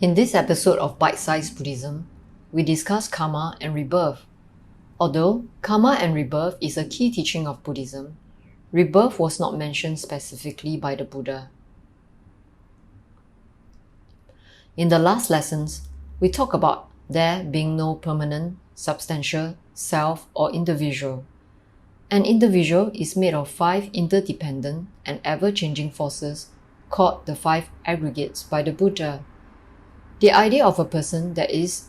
In this episode of Bite-Sized Buddhism, we discuss karma and rebirth. Although karma and rebirth is a key teaching of Buddhism, rebirth was not mentioned specifically by the Buddha. In the last lessons, we talk about there being no permanent, substantial self or individual. An individual is made of 5 interdependent and ever-changing forces called the 5 aggregates by the Buddha. The idea of a person that is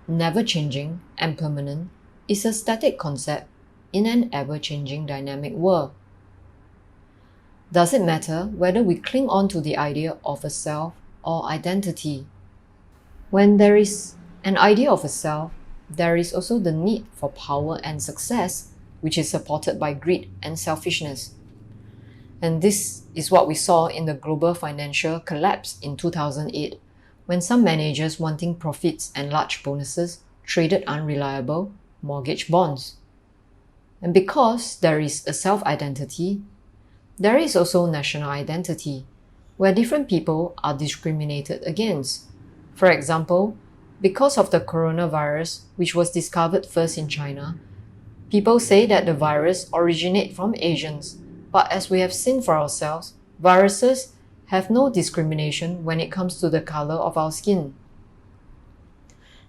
never-changing and permanent is a static concept in an ever-changing dynamic world. Does it matter whether we cling on to the idea of a self or identity? When there is an idea of a self, there is also the need for power and success, which is supported by greed and selfishness. And this is what we saw in the global financial collapse in 2008, when some managers wanting profits and large bonuses traded unreliable mortgage bonds. And because there is a self-identity, there is also national identity, where different people are discriminated against. For example, because of the coronavirus, which was discovered first in China, people say that the virus originates from Asians, but as we have seen for ourselves, viruses have no discrimination when it comes to the color of our skin.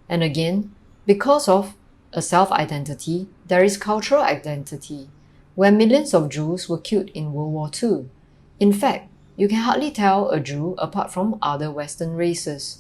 And again, because of a self-identity, there is cultural identity, where millions of Jews were killed in World War II. In fact, you can hardly tell a Jew apart from other Western races.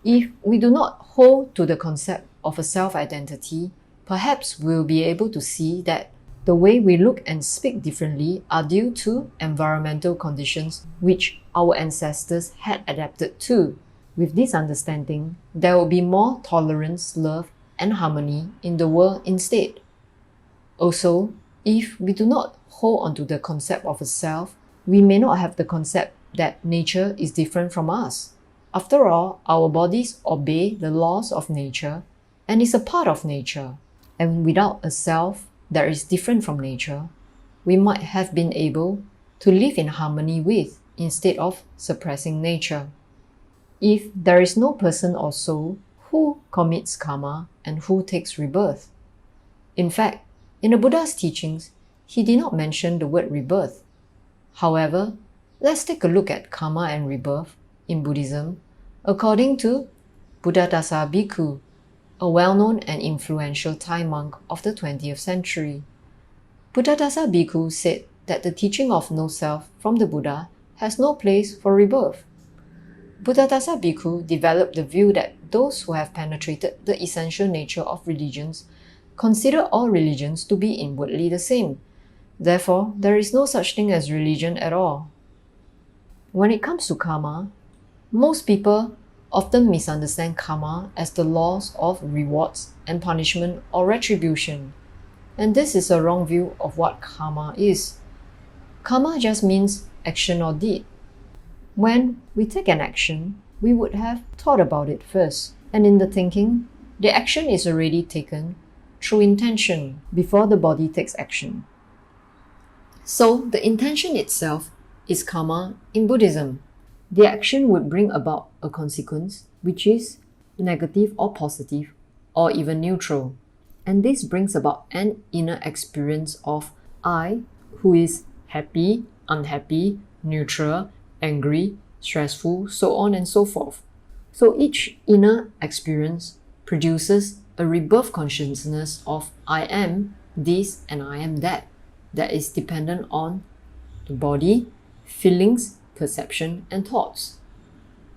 If we do not hold to the concept of a self-identity, perhaps we'll be able to see that the way we look and speak differently are due to environmental conditions which our ancestors had adapted to. With this understanding, there will be more tolerance, love, and harmony in the world instead. Also, if we do not hold onto the concept of a self, we may not have the concept that nature is different from us. After all, our bodies obey the laws of nature and is a part of nature. And without a self that is different from nature, we might have been able to live in harmony with, instead of suppressing nature. If there is no person or soul, who commits karma and who takes rebirth? In fact, in the Buddha's teachings, he did not mention the word rebirth. However, let's take a look at karma and rebirth in Buddhism according to Buddhadasa Bhikkhu, a well-known and influential Thai monk of the 20th century. Buddhadasa Bhikkhu said that the teaching of no self from the Buddha has no place for rebirth. Buddhadasa Bhikkhu developed the view that those who have penetrated the essential nature of religions consider all religions to be inwardly the same. Therefore, there is no such thing as religion at all. When it comes to karma, most people often misunderstand karma as the laws of rewards and punishment or retribution. And this is a wrong view of what karma is. Karma just means action or deed. When we take an action, we would have thought about it first. And in the thinking, the action is already taken through intention before the body takes action. So the intention itself is karma in Buddhism. The action would bring about a consequence which is negative or positive or even neutral. And this brings about an inner experience of I, who is happy, unhappy, neutral, angry, stressful, so on and so forth. So each inner experience produces a rebirth consciousness of I am this and I am that is dependent on the body, feelings, perception, and thoughts.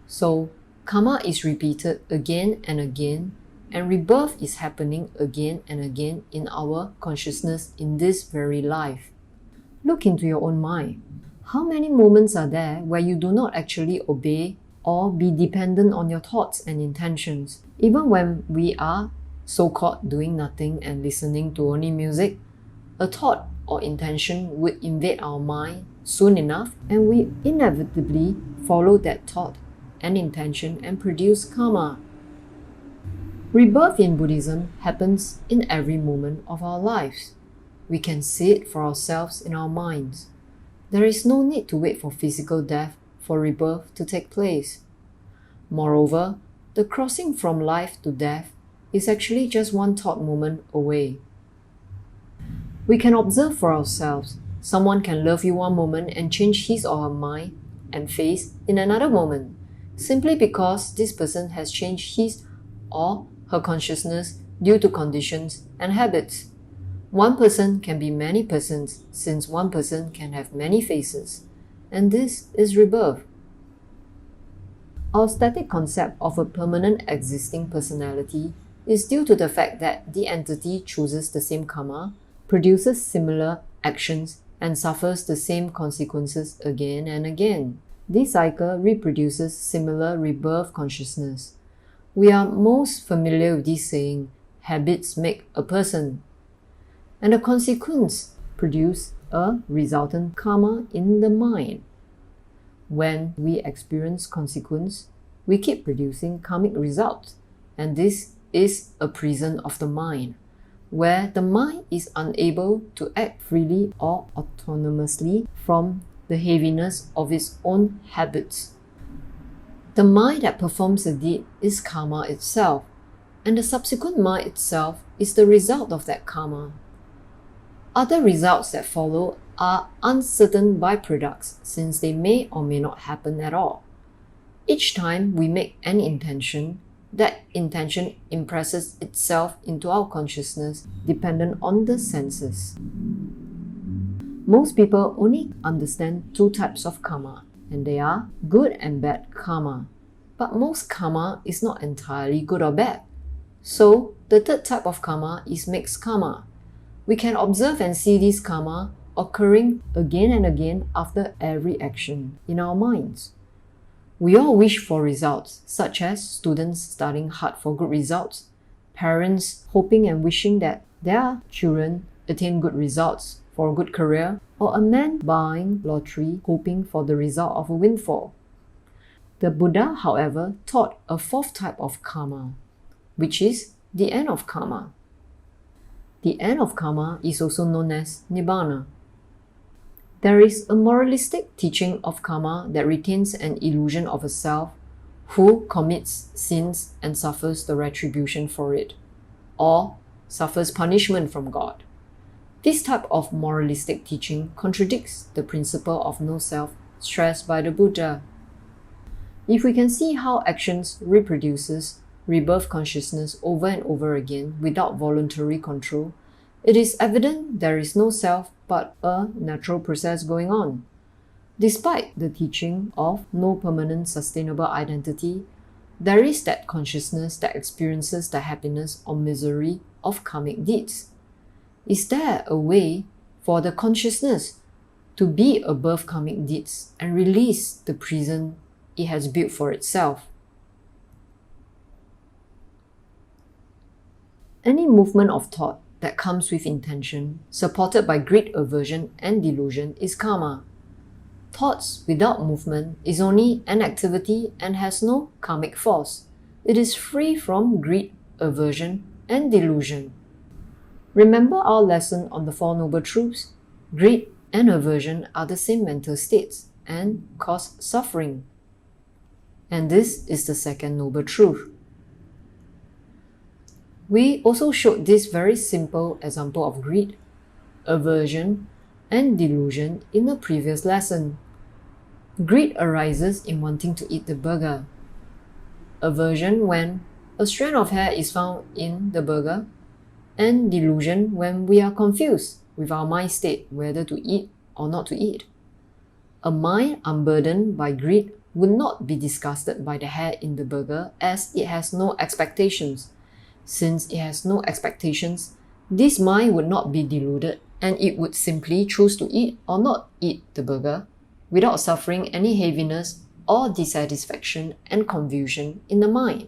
So karma is repeated again and again, and rebirth is happening again and again in our consciousness in this very life. Look into your own mind. How many moments are there where you do not actually obey or be dependent on your thoughts and intentions? Even when we are so-called doing nothing and listening to only music, a thought or intention would invade our mind soon enough, and we inevitably follow that thought and intention and produce karma. Rebirth in Buddhism happens in every moment of our lives. We can see it for ourselves in our minds. There is no need to wait for physical death for rebirth to take place. Moreover, the crossing from life to death is actually just one thought moment away. We can observe for ourselves. Someone can love you one moment and change his or her mind and face in another moment, simply because this person has changed his or her consciousness due to conditions and habits. One person can be many persons, since one person can have many faces, and this is rebirth. Our static concept of a permanent existing personality is due to the fact that the entity chooses the same karma, produces similar actions, and suffers the same consequences again and again. This cycle reproduces similar rebirth consciousness. We are most familiar with this saying, habits make a person, and the consequence produce a resultant karma in the mind. When we experience consequence, we keep producing karmic results, and this is a prison of the mind, where the mind is unable to act freely or autonomously from the heaviness of its own habits. The mind that performs a deed is karma itself, and the subsequent mind itself is the result of that karma. Other results that follow are uncertain byproducts, since they may or may not happen at all. Each time we make an intention, that intention impresses itself into our consciousness dependent on the senses. Most people only understand two types of karma, and they are good and bad karma. But most karma is not entirely good or bad. So, the third type of karma is mixed karma. We can observe and see this karma occurring again and again after every action in our minds. We all wish for results, such as students studying hard for good results, parents hoping and wishing that their children attain good results for a good career, or a man buying lottery hoping for the result of a windfall. The Buddha, however, taught a fourth type of karma, which is the end of karma. The end of karma is also known as Nibbana. There is a moralistic teaching of karma that retains an illusion of a self who commits sins and suffers the retribution for it, or suffers punishment from God. This type of moralistic teaching contradicts the principle of no self stressed by the Buddha. If we can see how actions reproduces rebirth consciousness over and over again without voluntary control, it is evident there is no self but a natural process going on. Despite the teaching of no permanent sustainable identity, there is that consciousness that experiences the happiness or misery of karmic deeds. Is there a way for the consciousness to be above karmic deeds and release the prison it has built for itself? Any movement of thought that comes with intention, supported by greed, aversion, and delusion, is karma. Thoughts without movement is only an activity and has no karmic force. It is free from greed, aversion, and delusion. Remember our lesson on the Four Noble Truths? Greed and aversion are the same mental states and cause suffering. And this is the second noble truth. We also showed this very simple example of greed, aversion, and delusion in a previous lesson. Greed arises in wanting to eat the burger. Aversion when a strand of hair is found in the burger, and delusion when we are confused with our mind state whether to eat or not to eat. A mind unburdened by greed would not be disgusted by the hair in the burger, as it has no expectations. Since it has no expectations, this mind would not be deluded, and it would simply choose to eat or not eat the burger without suffering any heaviness or dissatisfaction and confusion in the mind.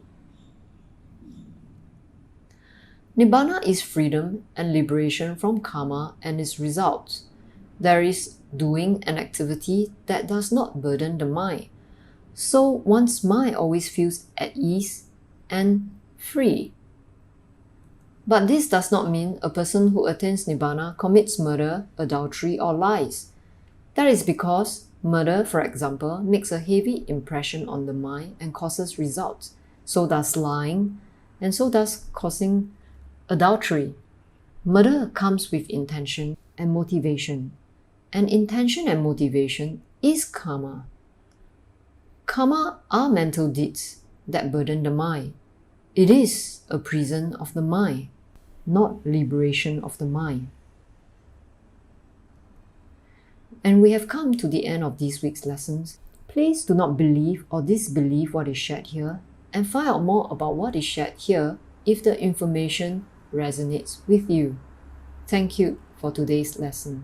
Nibbana is freedom and liberation from karma and its results. There is doing an activity that does not burden the mind, so one's mind always feels at ease and free. But this does not mean a person who attains Nibbana commits murder, adultery, or lies. That is because Murder, for example, makes a heavy impression on the mind and causes results. So does lying, and so does causing adultery. Murder comes with intention and motivation. And intention and motivation is karma. Karma are mental deeds that burden the mind. It is a prison of the mind, not liberation of the mind. And we have come to the end of this week's lessons. Please do not believe or disbelieve what is shared here, and find out more about what is shared here if the information resonates with you. Thank you for today's lesson.